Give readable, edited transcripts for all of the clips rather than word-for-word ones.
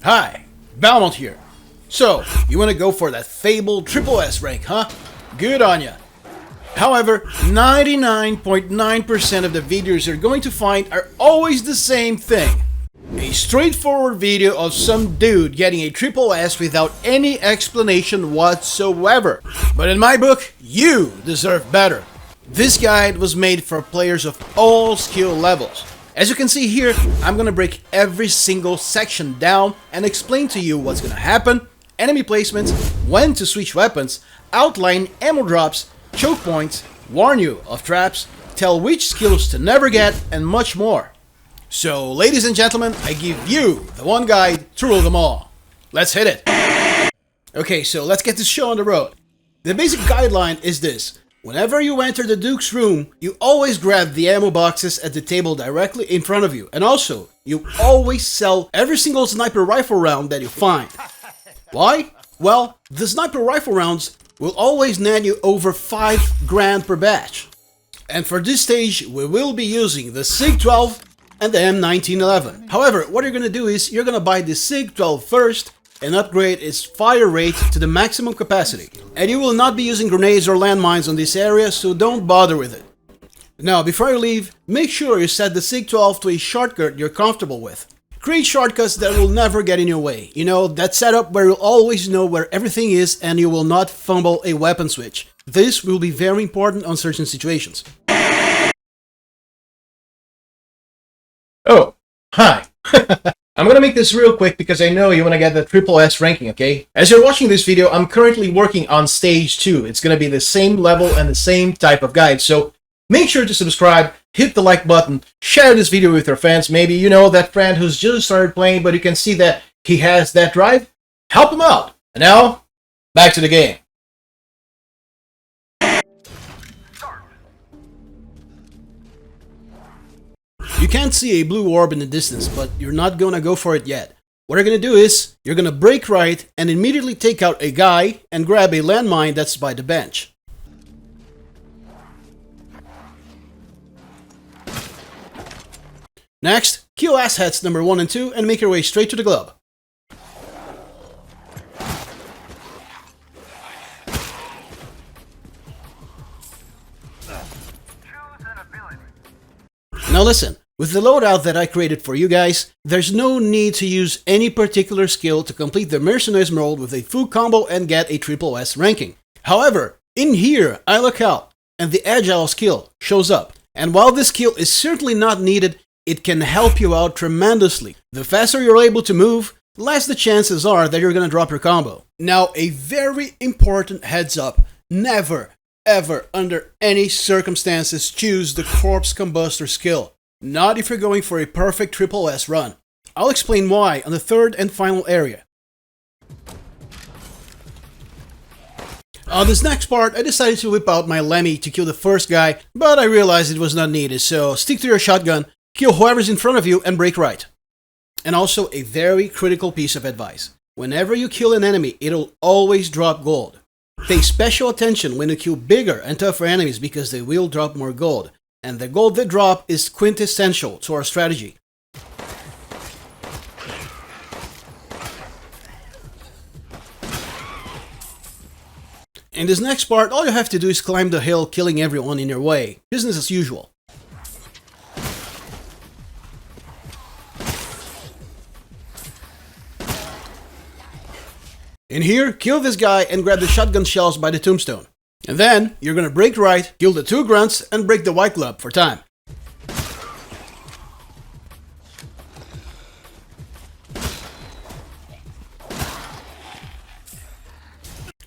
Hi, Belmont here. So, you want to go for that fabled SSS rank, huh? Good on ya. However, 99.9% of the videos you're going to find are always the same thing. A straightforward video of some dude getting a SSS without any explanation whatsoever. But in my book, you deserve better. This guide was made for players of all skill levels. As you can see here, I'm gonna break every single section down and explain to you what's gonna happen, enemy placements, when to switch weapons, outline ammo drops, choke points, warn you of traps, tell which skills to never get, and much more. So, ladies and gentlemen, I give you the one guide to rule them all. Let's hit it! Okay, so let's get this show on the road. The basic guideline is this. Whenever you enter the Duke's room, you always grab the ammo boxes at the table directly in front of you. And also, you always sell every single sniper rifle round that you find. Why? Well, the sniper rifle rounds will always net you over 5 grand per batch. And for this stage, we will be using the SIG-12 and the M1911. However, what you're gonna do is, you're gonna buy the SIG-12 first and upgrade its fire rate to the maximum capacity. And you will not be using grenades or landmines on this area, so don't bother with it. Now, before you leave, make sure you set the SIG-12 to a shortcut you're comfortable with. Create shortcuts that will never get in your way. You know, that setup where you'll always know where everything is and you will not fumble a weapon switch. This will be very important on certain situations. Oh, hi. I'm gonna make this real quick because I know you wanna get the SSS ranking, okay? As you're watching this video, I'm currently working on stage 2. It's gonna be the same level and the same type of guide, so make sure to subscribe, hit the like button, share this video with your friends. Maybe you know that friend who's just started playing, but you can see that he has that drive. Help him out. And now, back to the game. You can't see a blue orb in the distance, but you're not gonna go for it yet. What you're gonna do is, you're gonna break right and immediately take out a guy and grab a landmine that's by the bench. Next, kill assheads number 1 and 2 and make your way straight to the glove. Now listen, with the loadout that I created for you guys, there's no need to use any particular skill to complete the Mercenaries role with a full combo and get a SSS ranking. However, in here, I look out, and the Agile skill shows up. And while this skill is certainly not needed, it can help you out tremendously. The faster you're able to move, the less the chances are that you're gonna drop your combo. Now, a very important heads up. Never, ever, under any circumstances, choose the Corpse Combustor skill. Not if you're going for a perfect SSS run. I'll explain why on the third and final area. On this next part, I decided to whip out my Lemmy to kill the first guy, but I realized it was not needed, so stick to your shotgun, kill whoever's in front of you, and break right. And also, a very critical piece of advice. Whenever you kill an enemy, it'll always drop gold. Pay special attention when you kill bigger and tougher enemies because they will drop more gold. And the gold they drop is quintessential to our strategy. In this next part, all you have to do is climb the hill, killing everyone in your way. Business as usual. In here, kill this guy and grab the shotgun shells by the tombstone. And then, you're gonna break right, kill the 2 grunts, and break the white club for time.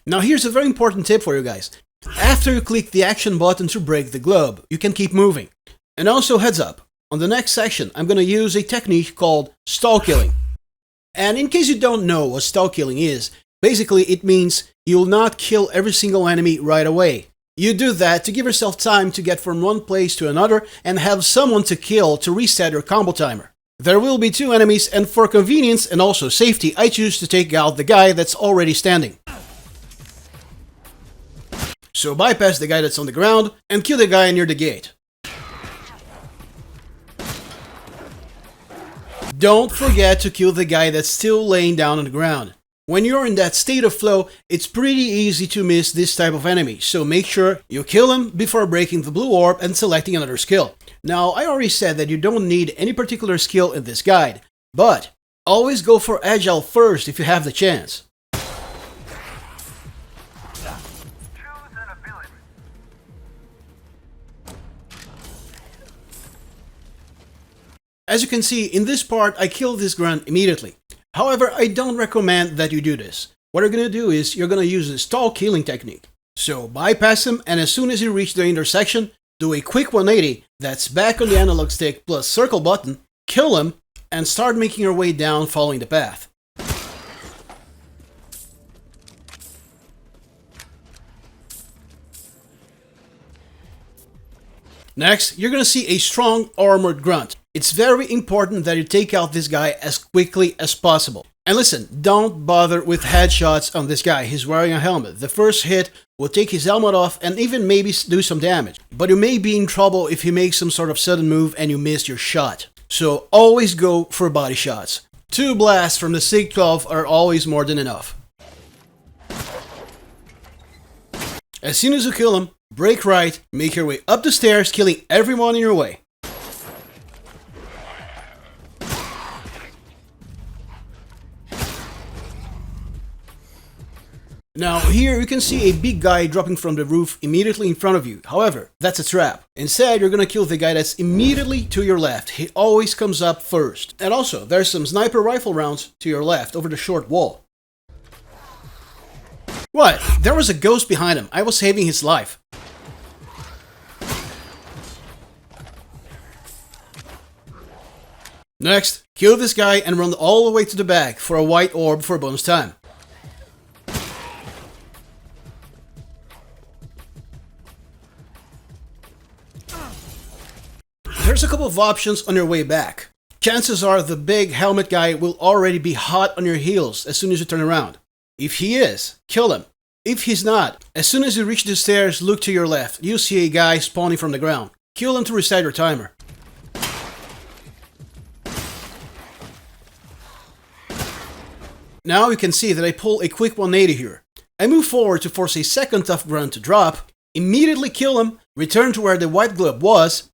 Now here's a very important tip for you guys. After you click the action button to break the globe, you can keep moving. And also heads up, on the next section I'm gonna use a technique called stall killing. And in case you don't know what stall killing is, basically it means you'll not kill every single enemy right away. You do that to give yourself time to get from one place to another and have someone to kill to reset your combo timer. There will be 2 enemies, and for convenience and also safety, I choose to take out the guy that's already standing. So bypass the guy that's on the ground and kill the guy near the gate. Don't forget to kill the guy that's still laying down on the ground. When you're in that state of flow, it's pretty easy to miss this type of enemy, so make sure you kill him before breaking the blue orb and selecting another skill. Now, I already said that you don't need any particular skill in this guide, but always go for Agile first if you have the chance. As you can see, in this part, I killed this grunt immediately. However, I don't recommend that you do this. What you're gonna do is, you're gonna use the stall killing technique. So, bypass him, and as soon as you reach the intersection, do a quick 180, that's back on the analog stick plus circle button, kill him, and start making your way down following the path. Next, you're gonna see a strong armored grunt. It's very important that you take out this guy as quickly as possible. And listen, don't bother with headshots on this guy, he's wearing a helmet. The first hit will take his helmet off and even maybe do some damage. But you may be in trouble if he makes some sort of sudden move and you miss your shot. So always go for body shots. 2 blasts from the SIG-12 are always more than enough. As soon as you kill him, break right, make your way up the stairs, killing everyone in your way. Now here you can see a big guy dropping from the roof immediately in front of you. However, that's a trap. Instead, you're gonna kill the guy that's immediately to your left. He always comes up first. And also, there's some sniper rifle rounds to your left over the short wall. What? There was a ghost behind him. I was saving his life. Next, kill this guy and run all the way to the back for a white orb for bonus time. There's a couple of options on your way back. Chances are the big helmet guy will already be hot on your heels as soon as you turn around. If he is, kill him. If he's not, as soon as you reach the stairs, look to your left. You'll see a guy spawning from the ground. Kill him to reset your timer. Now you can see that I pull a quick 180 here. I move forward to force a second tough grunt to drop, immediately kill him, return to where the white glove was,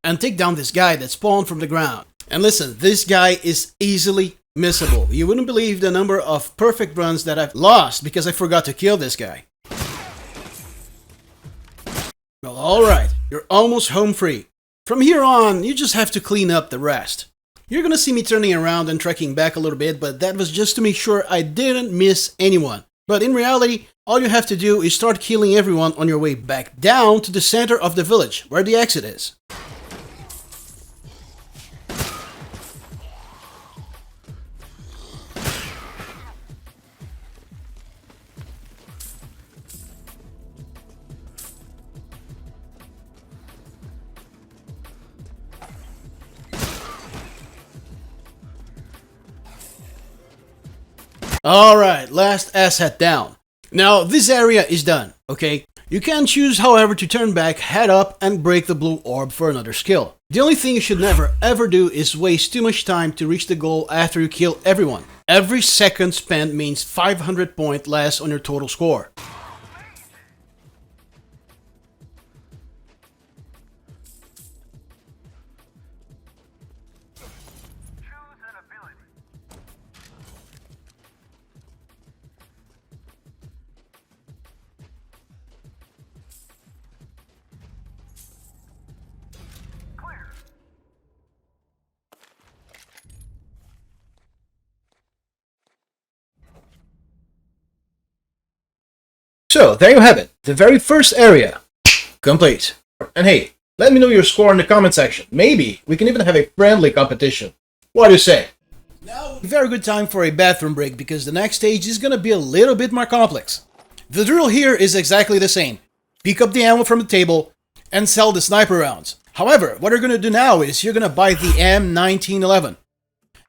and take down this guy that spawned from the ground. And listen, this guy is easily missable. You wouldn't believe the number of perfect runs that I've lost because I forgot to kill this guy. Well, alright, you're almost home free. From here on, you just have to clean up the rest. You're gonna see me turning around and trekking back a little bit, but that was just to make sure I didn't miss anyone. But in reality, all you have to do is start killing everyone on your way back down to the center of the village, where the exit is. Alright, last asset down. Now, this area is done, okay? You can choose, however, to turn back, head up, and break the blue orb for another skill. The only thing you should never ever do is waste too much time to reach the goal after you kill everyone. Every second spent means 500 points less on your total score. So, there you have it. The very first area. Complete. And hey, let me know your score in the comment section. Maybe we can even have a friendly competition. What do you say? Now, very good time for a bathroom break because the next stage is gonna be a little bit more complex. The drill here is exactly the same. Pick up the ammo from the table and sell the sniper rounds. However, what you're gonna do now is you're gonna buy the M1911.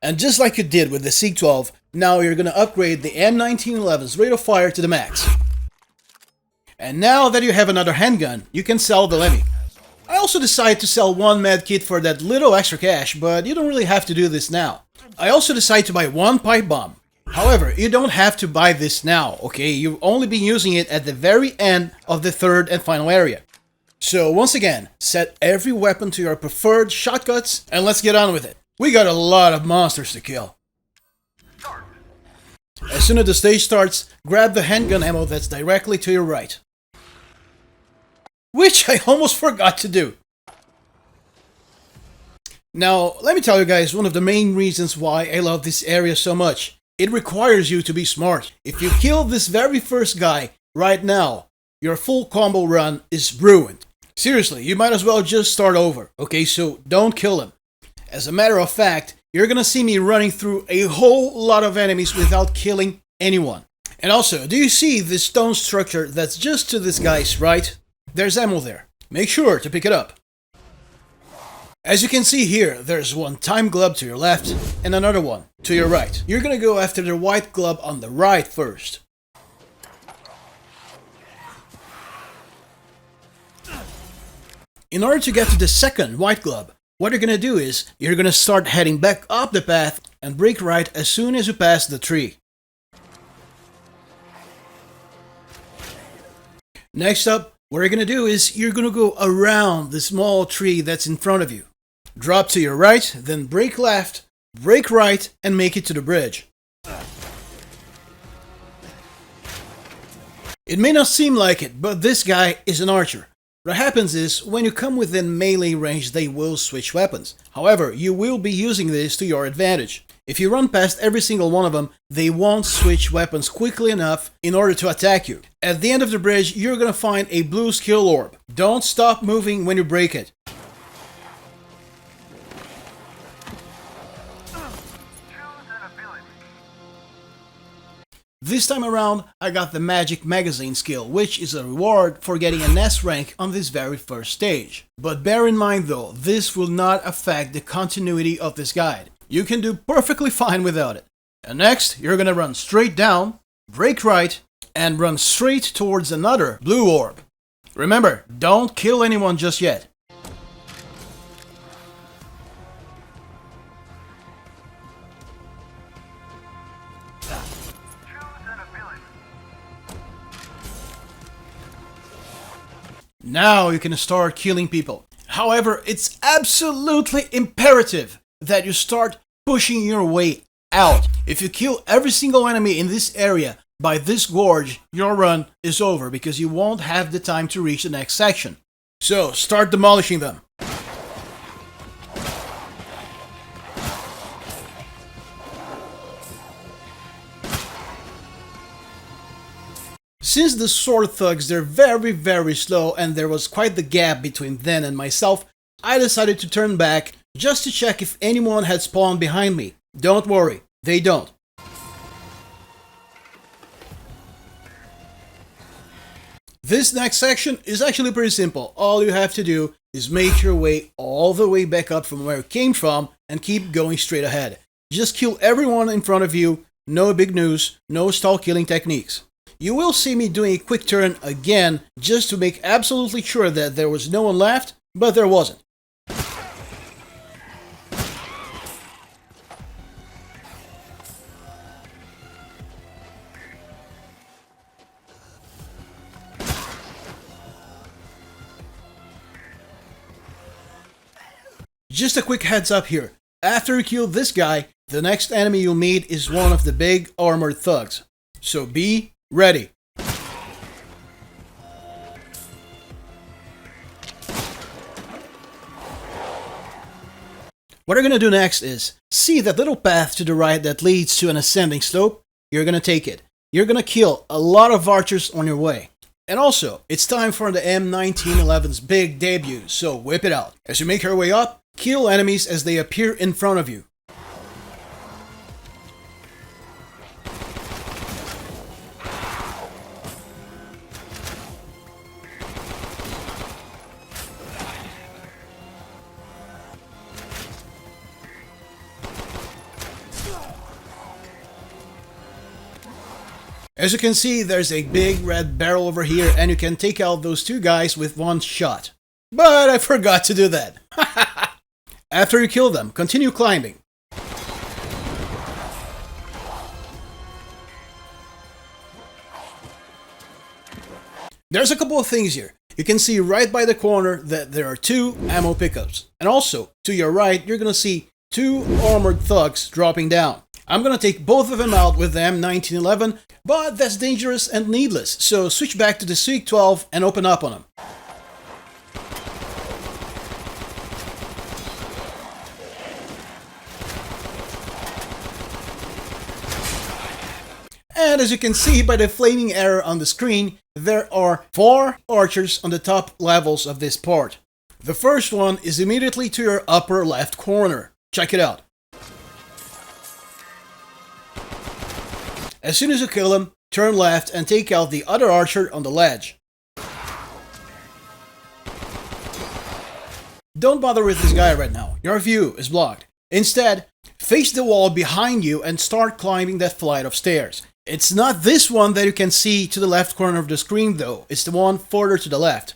And just like you did with the SIG-12, now you're gonna upgrade the M1911's rate of fire to the max. And now that you have another handgun, you can sell the Lemmy. I also decided to sell one med kit for that little extra cash, but you don't really have to do this now. I also decided to buy one pipe bomb. However, you don't have to buy this now, okay? You've only been using it at the very end of the third and final area. So once again, set every weapon to your preferred shortcuts and let's get on with it. We got a lot of monsters to kill. As soon as the stage starts, grab the handgun ammo that's directly to your right. Which I almost forgot to do. Now, let me tell you guys one of the main reasons why I love this area so much. It requires you to be smart. If you kill this very first guy right now, your full combo run is ruined. Seriously, you might as well just start over, okay? So don't kill him. As a matter of fact, you're gonna see me running through a whole lot of enemies without killing anyone. And also, do you see this stone structure that's just to this guy's right? There's ammo there. Make sure to pick it up. As you can see here, there's one time glove to your left and another one to your right. You're gonna go after the white glove on the right first. In order to get to the second white glove, what you're gonna do is, you're gonna start heading back up the path and break right as soon as you pass the tree. Next up, what you're gonna do is, you're gonna go around the small tree that's in front of you. Drop to your right, then break left, break right, and make it to the bridge. It may not seem like it, but this guy is an archer. What happens is, when you come within melee range, they will switch weapons. However, you will be using this to your advantage. If you run past every single one of them, they won't switch weapons quickly enough in order to attack you. At the end of the bridge, you're gonna find a blue skill orb. Don't stop moving when you break it. This time around, I got the Magic Magazine skill, which is a reward for getting an S rank on this very first stage. But bear in mind though, this will not affect the continuity of this guide. You can do perfectly fine without it. And next, you're gonna run straight down, break right, and run straight towards another blue orb. Remember, don't kill anyone just yet. Now you can start killing people. However, it's absolutely imperative that you start pushing your way out. If you kill every single enemy in this area by this gorge, your run is over because you won't have the time to reach the next section. So start demolishing them. Since the sword thugs, they're very slow and there was quite the gap between them and myself, I decided to turn back just to check if anyone had spawned behind me. Don't worry, they don't. This next section is actually pretty simple. All you have to do is make your way all the way back up from where you came from and keep going straight ahead. Just kill everyone in front of you, no big news, no stall killing techniques. You will see me doing a quick turn again just to make absolutely sure that there was no one left, but there wasn't. Just a quick heads up here. After you kill this guy, the next enemy you'll meet is one of the big armored thugs. So be ready. What you're gonna do next is, see that little path to the right that leads to an ascending slope? You're gonna take it. You're gonna kill a lot of archers on your way. And also, it's time for the M1911's big debut, so whip it out. As you make your way up, kill enemies as they appear in front of you. As you can see, there's a big red barrel over here, and you can take out those two guys with one shot. But I forgot to do that. After you kill them, continue climbing. There's a couple of things here. You can see right by the corner that there are two ammo pickups. And also, to your right, you're gonna see two armored thugs dropping down. I'm gonna take both of them out with the M1911, but that's dangerous and needless, so switch back to the SIG-12 and open up on them. And as you can see by the flaming arrow on the screen, there are 4 archers on the top levels of this part. The first one is immediately to your upper left corner. Check it out. As soon as you kill him, turn left and take out the other archer on the ledge. Don't bother with this guy right now, your view is blocked. Instead, face the wall behind you and start climbing that flight of stairs. It's not this one that you can see to the left corner of the screen though, it's the one further to the left.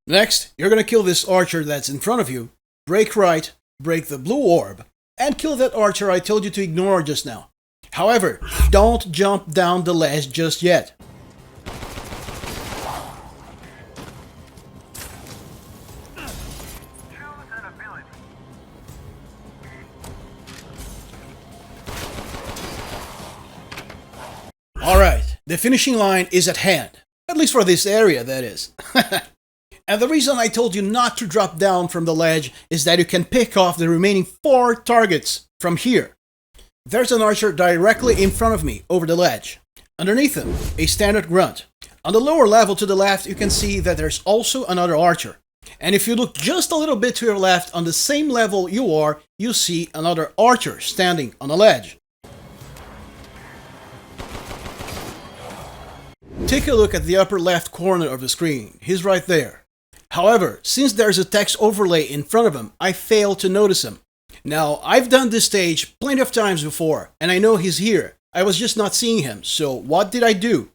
Next, you're gonna kill this archer that's in front of you, break right, break the blue orb, and kill that archer I told you to ignore just now. However, don't jump down the ledge just yet. Alright, the finishing line is at hand. At least for this area, that is. And the reason I told you not to drop down from the ledge is that you can pick off the remaining 4 targets from here. There's an archer directly in front of me, over the ledge. Underneath him, a standard grunt. On the lower level to the left, you can see that there's also another archer. And if you look just a little bit to your left, on the same level you are, you see another archer standing on the ledge. Take a look at the upper left corner of the screen. He's right there. However, since there's a text overlay in front of him, I failed to notice him. Now, I've done this stage plenty of times before, and I know he's here. I was just not seeing him, so what did I do?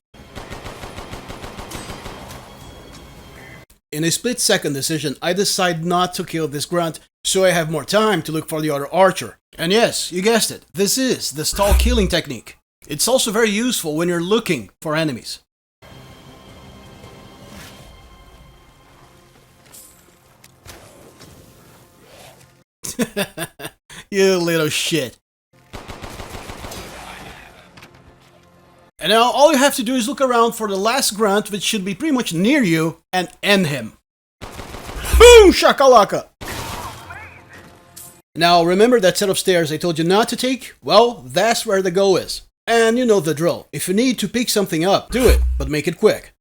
In a split-second decision, I decide not to kill this grunt, so I have more time to look for the other archer. And yes, you guessed it, this is the stall killing technique. It's also very useful when you're looking for enemies. You little shit. And now all you have to do is look around for the last grunt, which should be pretty much near you, and end him. Boom shakalaka! Now remember that set of stairs I told you not to take? Well, that's where the goal is. And you know the drill. If you need to pick something up, do it, but make it quick.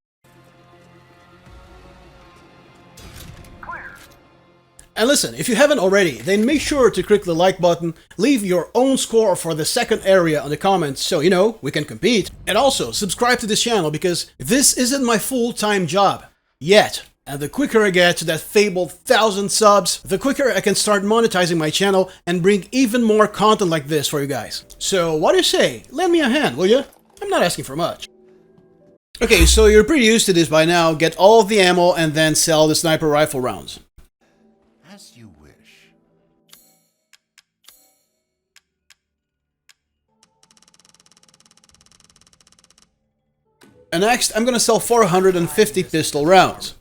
And listen, if you haven't already, then make sure to click the like button, leave your own score for the second area on the comments so, you know, we can compete. And also, subscribe to this channel because this isn't my full-time job. Yet. And the quicker I get to that fabled 1,000 subs, the quicker I can start monetizing my channel and bring even more content like this for you guys. So, what do you say? Lend me a hand, will you? I'm not asking for much. Okay, so you're pretty used to this by now. Get all of the ammo and then sell the sniper rifle rounds. As you wish. And next, I'm gonna sell 450 pistol rounds.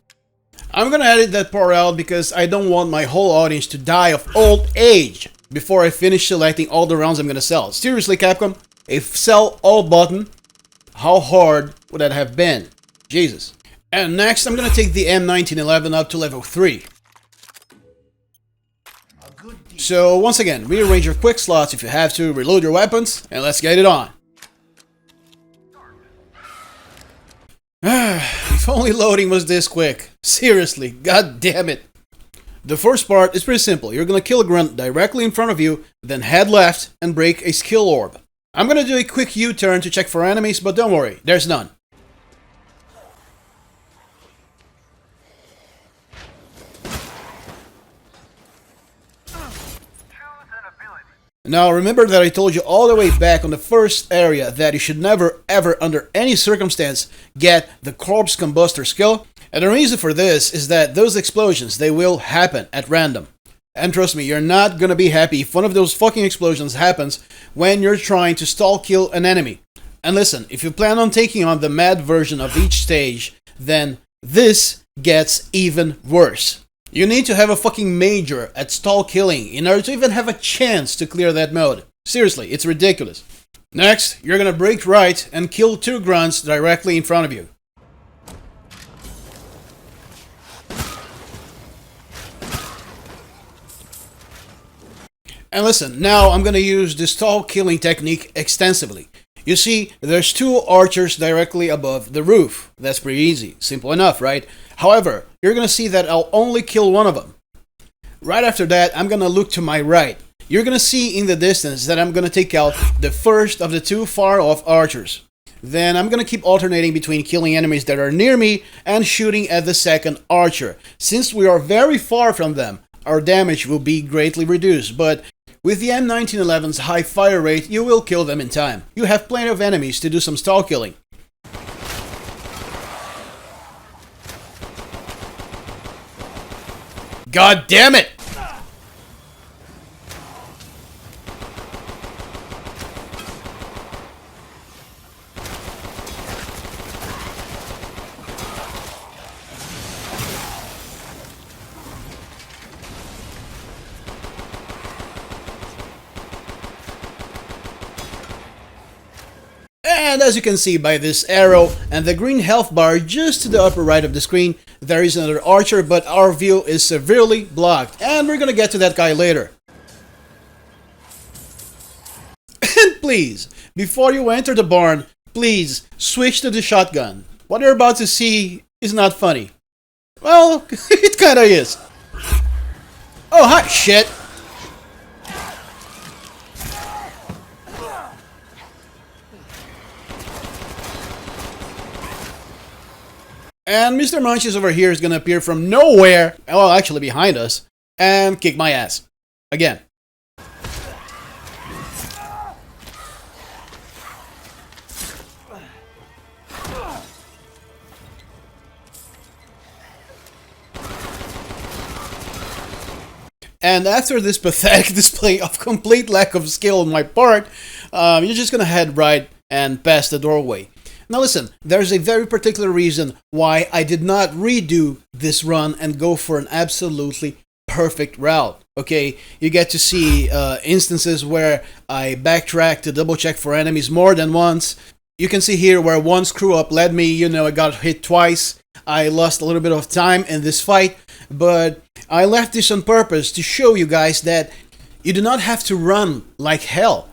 I'm gonna edit that part out because I don't want my whole audience to die of old age before I finish selecting all the rounds I'm gonna sell. Seriously, Capcom, a sell all button, how hard would that have been? Jesus. And next, I'm gonna take the M1911 up to level 3. So once again, rearrange your quick slots if you have to, reload your weapons, and let's get it on. If only loading was this quick. Seriously, god damn it. The first part is pretty simple. You're gonna kill a grunt directly in front of you, then head left and break a skill orb. I'm gonna do a quick U-turn to check for enemies, but don't worry, there's none. Now remember that I told you all the way back on the first area that you should never ever under any circumstance get the corpse combustor skill? And the reason for this is that those explosions, they will happen at random. And trust me, you're not gonna be happy if one of those fucking explosions happens when you're trying to stall kill an enemy. And listen, if you plan on taking on the mad version of each stage, then this gets even worse. You need to have a fucking major at stall killing in order to even have a chance to clear that mode. Seriously, it's ridiculous. Next, you're gonna break right and kill 2 grunts directly in front of you. And listen, now I'm gonna use the stall killing technique extensively. You see, there's 2 archers directly above the roof. That's pretty easy. Simple enough, right? However, you're gonna see that I'll only kill one of them. Right after that, I'm gonna look to my right. You're gonna see in the distance that I'm gonna take out the first of the 2 far-off archers. Then I'm gonna keep alternating between killing enemies that are near me and shooting at the second archer. Since we are very far from them, our damage will be greatly reduced, but with the M1911's high fire rate, you will kill them in time. You have plenty of enemies to do some stall killing. God damn it! And as you can see by this arrow and the green health bar just to the upper right of the screen, there is another archer, but our view is severely blocked. And we're gonna get to that guy later. And please, before you enter the barn, please switch to the shotgun. What you're about to see is not funny. Well, it kinda is. Oh, hi, shit. And Mr. Munchies over here is gonna appear from nowhere, well, actually behind us, and kick my ass. Again. And after this pathetic display of complete lack of skill on my part, you're just gonna head right and pass the doorway. Now listen, there's a very particular reason why I did not redo this run and go for an absolutely perfect route. Okay, you get to see instances where I backtrack to double check for enemies more than once. You can see here where one screw up led me, you know, I got hit twice. I lost a little bit of time in this fight, but I left this on purpose to show you guys that you do not have to run like hell.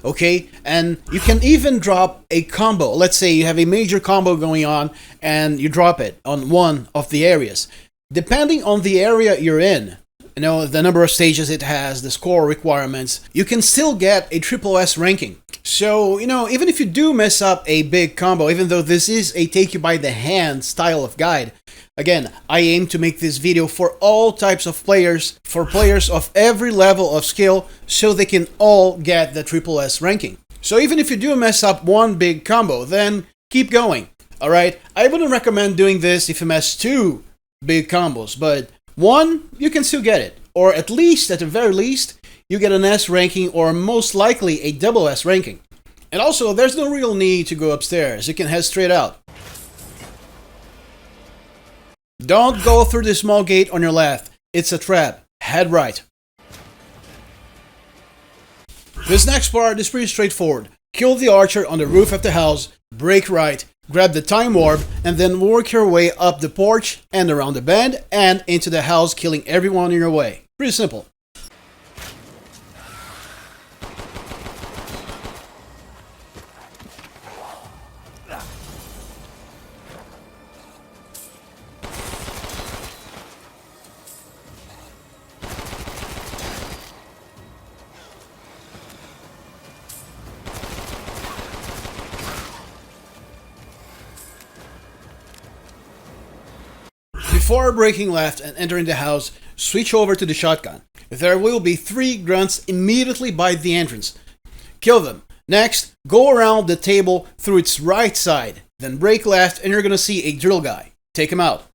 Okay, and you can even drop a combo. Let's say you have a major combo going on and you drop it on one of the areas. Depending on the area you're in, you know, the number of stages it has, the score requirements, you can still get a SSS ranking. So, you know, even if you do mess up a big combo, even though this is a take you by the hand style of guide, again, I aim to make this video for all types of players, for players of every level of skill, so they can all get the SSS ranking. So even if you do mess up one big combo, then keep going, alright? I wouldn't recommend doing this if you mess 2 big combos, but 1, you can still get it. Or at least, at the very least, you get an S ranking or most likely a double S ranking. And also, there's no real need to go upstairs, you can head straight out. Don't go through the small gate on your left, it's a trap, head right. This next part is pretty straightforward. Kill the archer on the roof of the house, break right, grab the time warp, and then work your way up the porch and around the bend and into the house, killing everyone in your way. Pretty simple. Before breaking left and entering the house, switch over to the shotgun. there will be 3 grunts immediately by the entrance. Kill them. Next, go around the table through its right side, then break left and you're gonna see a drill guy. Take him out.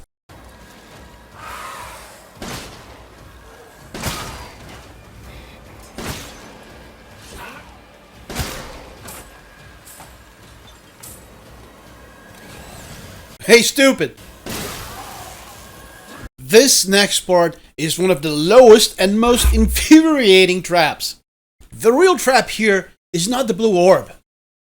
Hey, stupid! This next part is one of the lowest and most infuriating traps. The real trap here is not the blue orb,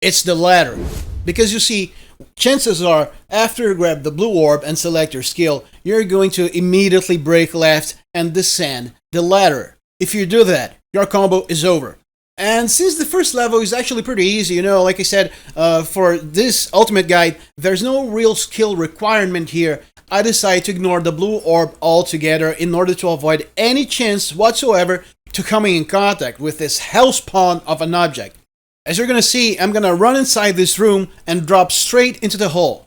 it's the ladder. Because you see, chances are, after you grab the blue orb and select your skill, you're going to immediately break left and descend the ladder. If you do that, your combo is over. And since the first level is actually pretty easy, you know, like I said, for this ultimate guide, there's no real skill requirement here. I decided to ignore the blue orb altogether in order to avoid any chance whatsoever to coming in contact with this hellspawn of an object. As you're gonna see, I'm gonna run inside this room and drop straight into the hole.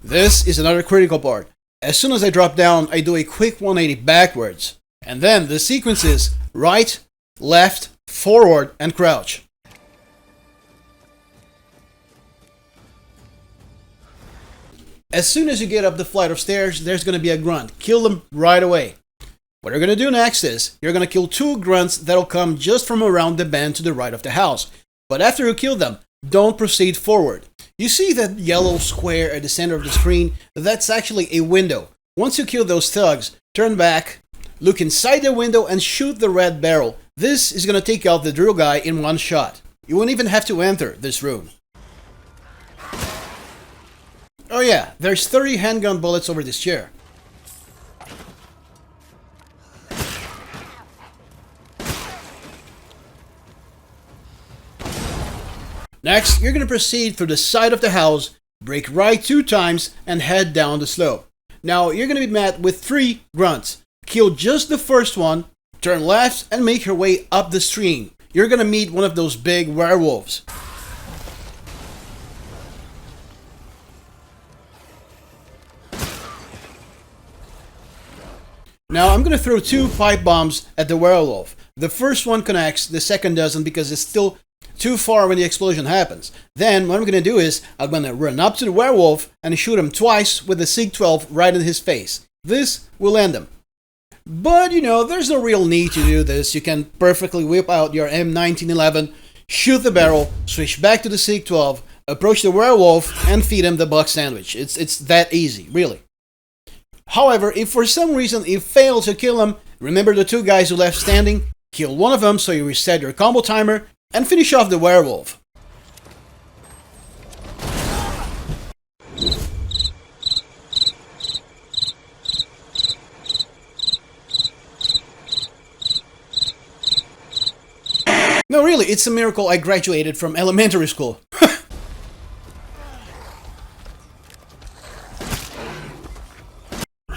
This is another critical part. As soon as I drop down, I do a quick 180 backwards. And then the sequence is right, left, forward, and crouch. As soon as you get up the flight of stairs, there's going to be a grunt. Kill them right away. What you're going to do next is, you're going to kill 2 grunts that'll come just from around the bend to the right of the house. But after you kill them, don't proceed forward. You see that yellow square at the center of the screen? That's actually a window. Once you kill those thugs, turn back, look inside the window and shoot the red barrel. This is going to take out the drill guy in one shot. You won't even have to enter this room. Oh yeah, there's 30 handgun bullets over this chair. Next, you're going to proceed through the side of the house, break right 2 times, and head down the slope. Now, you're going to be met with 3 grunts. Kill just the first one, turn left, and make your way up the stream. You're going to meet one of those big werewolves. Now, I'm going to throw 2 pipe bombs at the werewolf. The first one connects, the second doesn't because it's still too far when the explosion happens. Then what I'm going to do is I'm going to run up to the werewolf and shoot him twice with the SIG-12 right in his face. This will end him. But you know, there's no real need to do this. You can perfectly whip out your M1911, shoot the barrel, switch back to the SIG-12, approach the werewolf and feed him the buck sandwich. It's that easy, really. However, if for some reason you fail to kill him, remember the 2 guys who left standing, kill one of them so you reset your combo timer, and finish off the werewolf. No, really, it's a miracle I graduated from elementary school.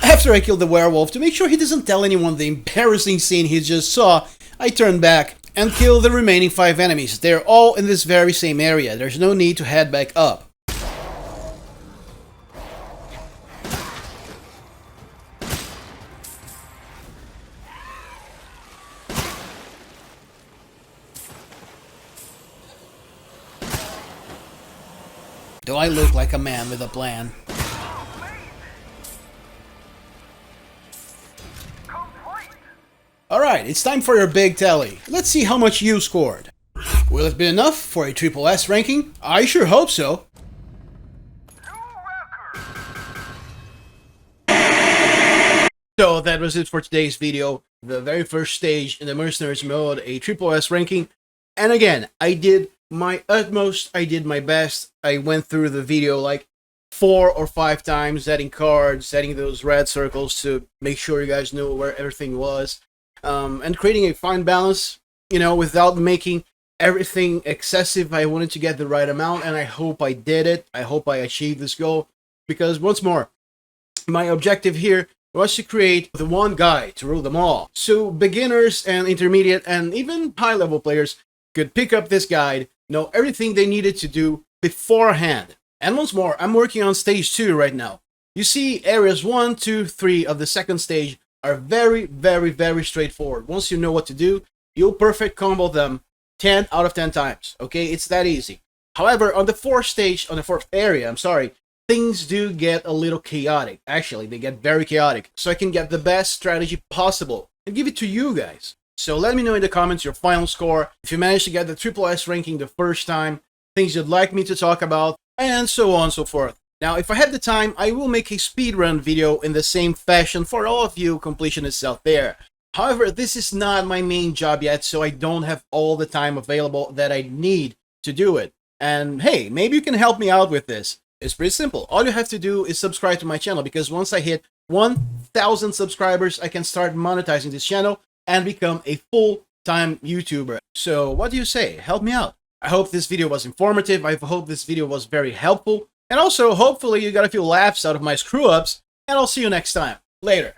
After I killed the werewolf, to make sure he doesn't tell anyone the embarrassing scene he just saw, I turned back and kill the remaining 5 enemies. They're all in this very same area. There's no need to head back up. Do I look like a man with a plan? Alright, it's time for your big tally. Let's see how much you scored. Will it be enough for a SSS ranking? I sure hope so. So that was it for today's video. The very first stage in the Mercenaries mode, a SSS ranking. And again, I did my utmost, I did my best. I went through the video like 4 or 5 times, setting cards, setting those red circles to make sure you guys knew where everything was. And creating a fine balance, you know, without making everything excessive. I wanted to get the right amount, and I hope I did it. I hope I achieved this goal, because once more, my objective here was to create the one guide to rule them all. So beginners and intermediate and even high-level players could pick up this guide, know everything they needed to do beforehand. And once more, I'm working on stage 2 right now. You see, areas 1, 2, 3 of the second stage are very, very, very straightforward. Once you know what to do, you'll perfect combo them 10 out of 10 times. Okay, it's that easy. However, on the fourth area, I'm sorry, things do get a little chaotic. Actually, they get very chaotic. So I can get the best strategy possible and give it to you guys. So let me know in the comments your final score, if you managed to get the SSS ranking the first time, things you'd like me to talk about, and so on and so forth. Now, if I have the time, I will make a speedrun video in the same fashion for all of you completionists out there. However, this is not my main job yet, so I don't have all the time available that I need to do it. And hey, maybe you can help me out with this. It's pretty simple. All you have to do is subscribe to my channel, because once I hit 1,000 subscribers, I can start monetizing this channel and become a full-time YouTuber. So what do you say? Help me out. I hope this video was informative. I hope this video was very helpful. And also, hopefully you got a few laughs out of my screw-ups. And I'll see you next time. Later.